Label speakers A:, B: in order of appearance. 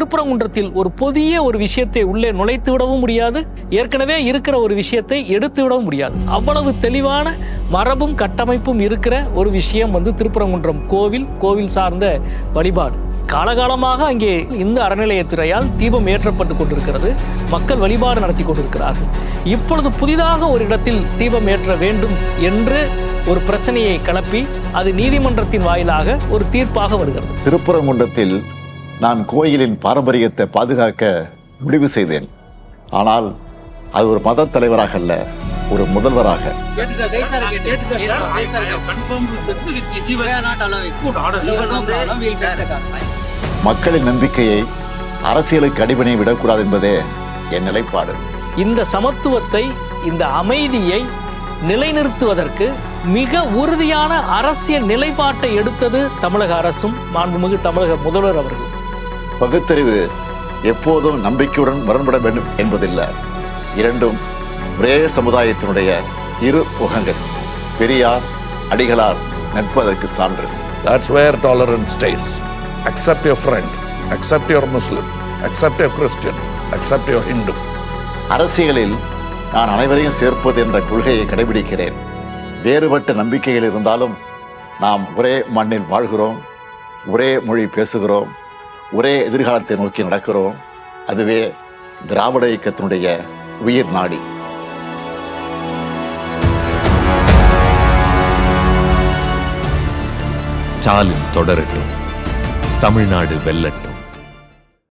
A: திருப்பரங்குன்றத்தில் ஒரு புதிய ஒரு விஷயத்தை உள்ளே நுழைத்து விடவும் முடியாது, ஏற்கனவே இருக்கிற ஒரு விஷயத்தை எடுத்து விடவும் முடியாது. அவ்வளவு தெளிவான மரபும் கட்டமைப்பும் இருக்கிற ஒரு விஷயம் திருப்பரங்குன்றம் கோவில் சார்ந்த வழிபாடு. காலகாலமாக அங்கே இந்த அறநிலையத்துறையால் தீபம் ஏற்றப்பட்டு கொண்டிருக்கிறது, மக்கள் வழிபாடு நடத்தி கொண்டிருக்கிறார்கள். இப்பொழுது புதிதாக ஒரு இடத்தில் தீபம் ஏற்ற வேண்டும் என்று ஒரு பிரச்சனையை கிளப்பி அது நீதிமன்றத்தின் வாயிலாக ஒரு தீர்ப்பாக வருகிறது.
B: திருப்பரங்குன்றத்தில் நான் கோயிலின் பாரம்பரியத்தை பாதுகாக்க முடிவு செய்தேன். ஆனால் அது ஒரு மத தலைவராக அல்ல, ஒரு முதல்வராக. மக்களின் நம்பிக்கையை அரசியலுக்கு அடிபணி விடக்கூடாது என்பதே என் நிலைப்பாடு.
A: இந்த சமத்துவத்தை, இந்த அமைதியை நிலைநிறுத்துவதற்கு மிக உறுதியான அரசியல் நிலைப்பாட்டை எடுத்தது தமிழக அரசும் மாண்புமிகு தமிழக முதல்வர் அவர்கள்.
B: பகுத்தறிவு எப்போதும் நம்பிக்கையுடன் முரண்பட வேண்டும் என்பதில்லை. இரண்டும் ஒரே சமுதாயத்தினுடைய இரு முகங்கள். பெரியார், அடிகளார் நட்பதற்கு சான்று.
C: That's where tolerance stays. Accept your friend, accept your Muslim, accept your Christian, accept your Hindu.
B: அரசியலில் நான் அனைவரையும் சேர்ப்பது என்ற கொள்கையை கடைபிடிக்கிறேன். வேறுபட்ட நம்பிக்கைகள் இருந்தாலும் நாம் ஒரே மண்ணில் வாழ்கிறோம், ஒரே மொழி பேசுகிறோம், ஒரே எதிர்காலத்தை நோக்கி நடக்கிறோம். அதுவே திராவிட இயக்கத்தினுடைய உயிர் நாடி.
D: ஸ்டாலின் தொடரட்டும், தமிழ்நாடு வெல்லட்டும்.